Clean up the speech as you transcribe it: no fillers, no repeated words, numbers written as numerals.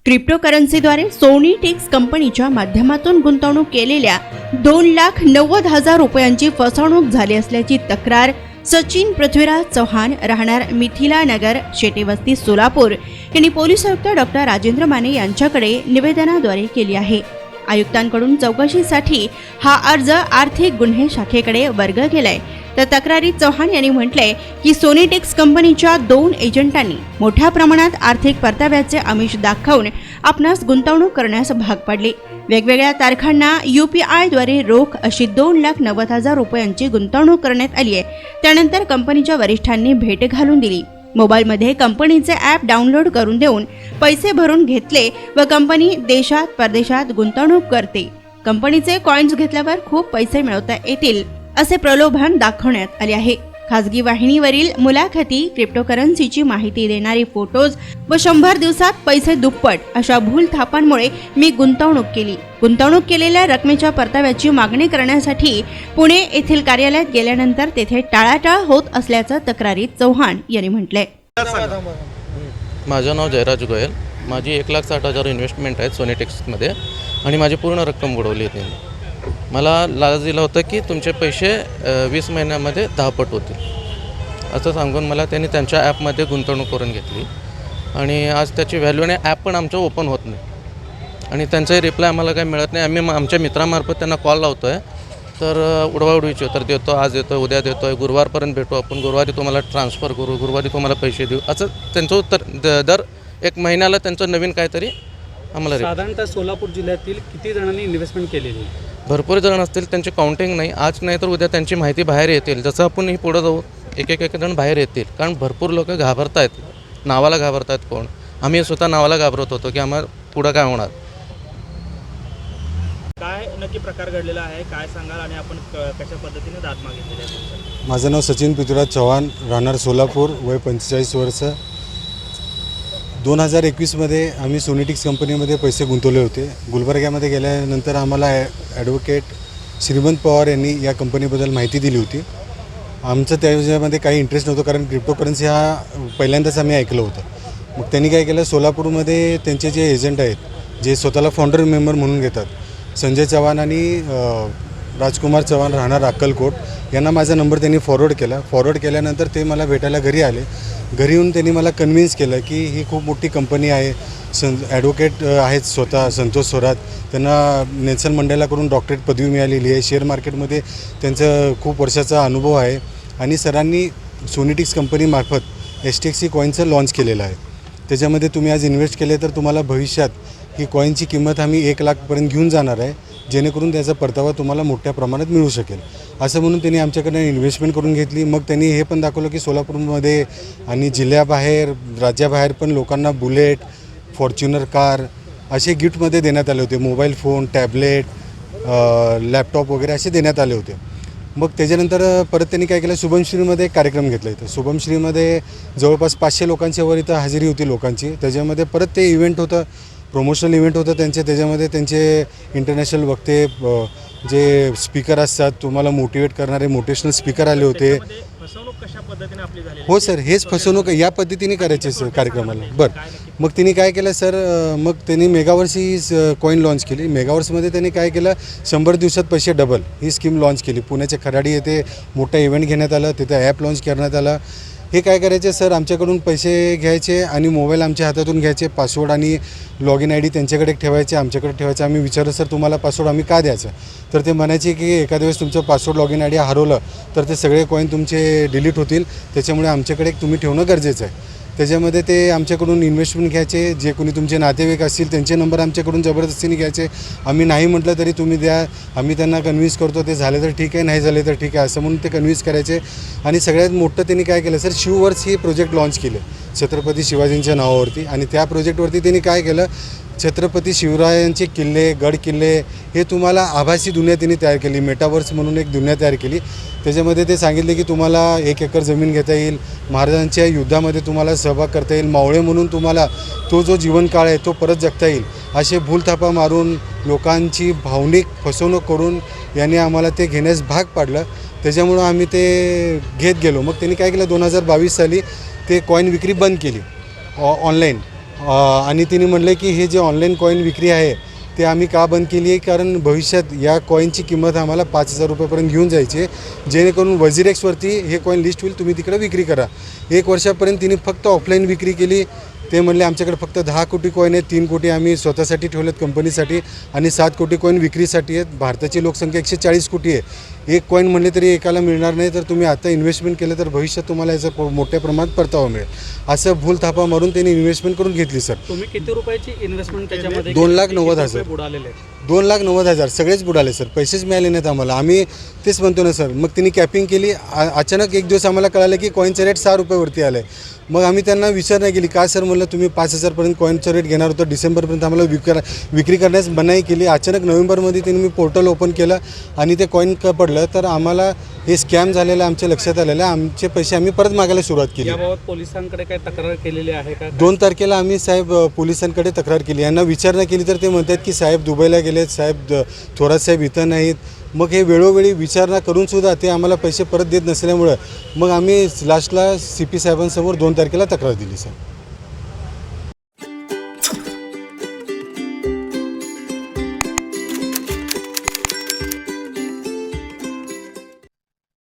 क्रिप्टोकरन्सीद्वारे सोनीटेक्स कंपनीच्या माध्यमातून गुंतवणूक केलेल्या 2,90,000 रुपयांची फसवणूक झाली असल्याची तक्रार सचिन पृथ्वीराज चव्हाण राहणार मिथिला नगर शेटेवस्ती सोलापूर यांनी पोलीस आयुक्त डॉक्टर राजेंद्र माने यांच्याकडे निवेदनाद्वारे केली आहे। आयुक्तांकडून चौकशीसाठी हा अर्ज आर्थिक गुन्हे शाखेकडे वर्ग केलाय। तर तक्रारीत चव्हाण यांनी म्हटले की सोनीटेक्स कंपनीच्या 2 एजंटांनी मोठ्या प्रमाणात आर्थिक परताव्याचे आमिष दाखवून आपणास गुंतवणूक करण्यास भाग पाडले। वेगवेगळ्या तारखांना UPI-द्वारे रोख अशी 2,90,000 रुपयांची गुंतवणूक करण्यात आली आहे। त्यानंतर कंपनीच्या वरिष्ठांनी भेट घालून दिली। मोबाईलमध्ये कंपनीचे ॲप डाउनलोड करून देऊन पैसे भरून घेतले व कंपनी देशात परदेशात गुंतवणूक करते। कंपनीचे कॉइन्स घेतल्यावर खूप पैसे मिळवता येतील असे प्रलोभन दाखवण्यात आले आहे। खासगी वाहिनीवरील मुलाखती, क्रिप्टोकरन्सीची माहिती देणारे फोटोज व 100 दिवसात पैसे दुप्पट अशा भूलथापांमुळे मी गुंतवणूक केली। गुंतवणूक केलेल्या रकमेच्या परताव्याची मागणी करण्यासाठी पुणे येथील कार्यालयात गेल्यानंतर तेथे टाळाटाळ होत असल्याचं तक्रारीत चव्हाण यांनी म्हटलंय। माझं नाव जयराज गोयल। माझी 1,60,000 इन्व्हेस्टमेंट आहे सोनीटेक्समध्ये आणि माझी पूर्ण रक्कम बुडवली त्यांनी। मला लाच दिला होता की तुमचे पैसे 20 महिन्यामध्ये 10 पट होतील असं सांगून मला त्यांनी त्यांच्या ॲपमध्ये गुंतवणूक करून घेतली आणि आज त्याची व्हॅल्यू नाही, ॲप पण आमचं ओपन होत नाही आणि त्यांचाही रिप्लाय आम्हाला काही मिळत नाही। आम्ही आमच्या मित्रामार्फत त्यांना कॉल लावतो आहे, तर उडवाउडवीची उत्तर देतो, आज देतो आहे, उद्या देतो आहे, गुरुवारपर्यंत भेटू आपण, गुरुवारी तुम्हाला ट्रान्सफर करू, गुरुवारी तुम्हाला पैसे देऊ, असं त्यांचं उत्तर दर 1 महिन्याला त्यांचं नवीन काहीतरी आम्हाला। साधारणतः सोलापूर जिल्ह्यातील किती जणांनी इन्व्हेस्टमेंट केलेली? भरपूर जण असतील, त्यांची काउंटिंग नाही, आज नाही तर उद्या त्यांची माहिती बाहेर येतील। जसं आपण ही पुढं जाऊ एक जण बाहेर येतील, कारण भरपूर लोक घाबरत आहेत, नावाला घाबरत आहेत। कोण? आम्ही स्वतः नावाला घाबरत होतो की आम्हाला पुढं काय होणार। काय नक्की प्रकार घडलेला आहे, काय सांगाल आणि आपण कशा पद्धतीने दाद मागितलेली आहे? माझं नाव सचिन पृथ्वीराज चव्हाण, राहणार सोलापूर, वय 45 वर्ष। 2021मध्ये आम्ही सोनीटेक्स कंपनीमध्ये पैसे गुंतवले होते। गुलबर्ग्यामध्ये गेल्यानंतर आम्हाला ॲडव्होकेट श्रीमंत पवार यांनी या कंपनीबद्दल माहिती दिली होती। आमचं त्याच्यामध्ये काही इंटरेस्ट नव्हतं, कारण क्रिप्टोकरन्सी हा पहिल्यांदाच आम्ही ऐकलं होतं। मग त्यांनी काय केलं, सोलापूरमध्ये त्यांचे जे एजंट आहेत, जे स्वतःला फाउंडर मेंबर म्हणून घेतात, संजय चव्हाण आणि राजकुमार चव्हाण राहणार अक्कलकोट, यांना माझा नंबर त्यांनी फॉरवर्ड केला। फॉरवर्ड केल्यानंतर ते मला भेटायला घरी आले। घरी येऊन त्यांनी मला कन्व्हिन्स केलं की ही खूप मोठी कंपनी आहे, ॲडव्होकेट आहेत स्वतः संतोष स्वरात, त्यांना नेल्सन मंडेलाकडून डॉक्टरेट पदवी मिळालेली आहे, शेअर मार्केटमध्ये त्यांचं खूप वर्षाचा अनुभव आहे आणि सरांनी सोनीटेक्स कंपनीमार्फत STXC कॉईनचं लॉन्च केलेलं आहे। त्याच्यामध्ये तुम्ही आज इन्व्हेस्ट केले तर तुम्हाला भविष्यात ही कॉईनची किंमत आम्ही 1 लाखपर्यंत घेऊन जाणार आहे, जेणेकरून त्याचा परतावा तुम्हाला मोठ्या प्रमाणात मिळू शकेल असं म्हणून त्यांनी आमच्याकडून इन्व्हेस्टमेंट करून घेतली। मग त्यांनी हे पण दाखवलं की सोलापूरमध्ये आणि जिल्ह्याबाहेर राज्याबाहेर पण लोकांना बुलेट, फॉर्च्युनर कार असे गिफ्टमध्ये देण्यात आले होते। मोबाईल फोन, टॅबलेट, लॅपटॉप वगैरे असे देण्यात आले होते। मग त्याच्यानंतर परत त्यांनी काय केलं, शुभमश्रीमध्ये एक कार्यक्रम घेतला इथं। शुभमश्रीमध्ये जवळपास 500 लोकांच्या वर इथं हजेरी होती लोकांची। त्याच्यामध्ये परत ते इव्हेंट होतं, प्रमोशनल इव्हेंट होतं त्यांचे। त्याच्यामध्ये त्यांचे इंटरनॅशनल वक्ते, जे स्पीकर असतात, तुम्हाला मोटिवेट करणारे मोटिवेशनल स्पीकर आले होते। फसवणूक कशा पद्धतीने आपली झाली? हो सर, हेच फसवणूक या पद्धतीने करायचे सर कार्यक्रमाला। बरं, मग त्यांनी काय केलं सर, मग त्यांनी मेगावर्स ही कॉईन लॉन्च केली। मेगावर्समध्ये त्यांनी काय केलं, 100 दिवसात पैसे डबल ही स्कीम लॉन्च केली। पुण्याच्या खराडी येथे मोठा इव्हेंट घेण्यात आला, तिथे ॲप लॉन्च करण्यात आला। हे काय करायचे सर, आमच्याकडून पैसे घ्यायचे आणि मोबाईल आमच्या हातातून घ्यायचे, पासवर्ड आणि लॉगिन ID त्यांच्याकडे ठेवायचे, आमच्याकडे ठेवायचे। आम्ही विचारलं सर तुम्हाला पासवर्ड आम्ही का द्यायचं, तर ते म्हणायचे की एखाद्या वेळेस तुमचं पासवर्ड लॉगिन ID हरवलं तर ते सगळे कॉईन तुमचे डिलीट होतील, त्याच्यामुळे आमच्याकडे तुम्ही ठेवणं गरजेचं आहे। त्याच्यामध्ये ते आमच्याकडून इन्व्हेस्टमेंट घ्यायचे, जे कोणी तुमचे नातेवाईक असतील त्यांचे नंबर आमच्याकडून जबरदस्तीने घ्यायचे। आम्ही नाही म्हटलं तरी तुम्ही द्या, आम्ही त्यांना कन्व्हिन्स करतो, ते झाले तर ठीक आहे, नाही झाले तर ठीक आहे असं म्हणून ते कन्व्हिन्स करायचे। आणि सगळ्यात मोठं त्यांनी काय केलं सर, शिववर्स ही प्रोजेक्ट लॉन्च केले छत्रपती शिवाजींच्या नावावरती। आणि त्या प्रोजेक्टवरती त्यांनी काय केलं, छत्रपती शिवरायांचे किल्ले, गड किल्ले हे तुम्हाला आभासी दुनिया त्यांनी तयार केली, मेटावर्स म्हणून एक दुनिया तयार केली। त्याच्यामध्ये ते सांगितले की तुम्हाला 1 एकर जमीन घेता येईल, महाराजांच्या युद्धामध्ये तुम्हाला सहभाग करता येईल, मावळे म्हणून तुम्हाला तो जो जीवनकाळ आहे तो परत जगता येईल, असे भूलथापा मारून लोकांची भावनिक फसवणूक करून यांनी आम्हाला ते घेण्यास भाग पाडलं। त्याच्यामुळं आम्ही ते घेत गेलो। मग त्यांनी काय केलं, 2022 साली ते कॉईन विक्री बंद केली ऑनलाईन। आणि तिने म्हणले की हे जे ऑनलाईन कॉईन विक्री आहे ते आम्ही का बंद केली आहे, कारण भविष्यात या कॉईनची किंमत आम्हाला 5,000 रुपयापर्यंत घेऊन जायची आहे, जेणेकरून वझिरेक्सवरती हे कॉईन लिस्ट होईल, तुम्ही तिकडे विक्री करा. 1 वर्षापर्यंत तिने फक्त ऑफलाईन विक्री केली. ते म्हणले आमच्याकडे फक्त 10 कोटी कॉईन आहेत, 3 कोटी आम्ही स्वतःसाठी ठेवलेत कंपनीसाठी आणि 7 कोटी कॉईन विक्रीसाठी आहेत. भारताची लोकसंख्या 140 कोटी आहे. एक कॉईन म्हणले तरी एकाला मिळणार नाही, तर तुम्ही आता इन्व्हेस्टमेंट केलं तर भविष्यात तुम्हाला याचा मोठ्या प्रमाणात परतावा मिळेल, असं भूल थापा मारून त्यांनी इन्व्हेस्टमेंट करून घेतली सर. तुम्ही किती रुपयाची इन्व्हेस्टमेंट त्याच्यामध्ये 2,90,000 बुडालेले आहेत? 2,90,000 सगळेच बुडाले सर, पैसेच मिळाले नाहीत आम्हाला. आम्ही तेच म्हणतो ना सर. मग तिने कॅपिंग केली. अचानक एक दिवस आम्हाला कळालं की कॉईनचा रेट 6 रुपयावरती आला आहे. मग आम्ही त्यांना विचार नाही केली, काय सर म्हणलं तुम्ही 5,000पर्यंत कॉईनचा रेट घेणार होता, डिसेंबरपर्यंत आम्हाला विक्री करण्यास मनाई केली. अचानक नोव्हेंबरमध्ये त्यांनी मी पोर्टल ओपन केलं आणि ते कॉईन पडलं, तर आम्हाला हे स्कॅम झालेलं आमच्या लक्षात आलेलं. आमचे पैसे आम्ही परत मागायला सुरुवात केली. याबाबत पोलिसांकडे काय तक्रार केलेली आहे का? 2 तारखेला आम्ही साहेब पोलिसांकडे तक्रार केली. यांना विचारणा केली तर ते म्हणतात की साहेब दुबईला गेलेत, साहेब थोरात साहेब इथं नाहीत. मग हे वेळोवेळी विचारणा करूनसुद्धा ते आम्हाला पैसे परत देत नसल्यामुळं मग आम्ही लास्टला CP साहेबांसमोर 2 तारखेला तक्रार दिली सर.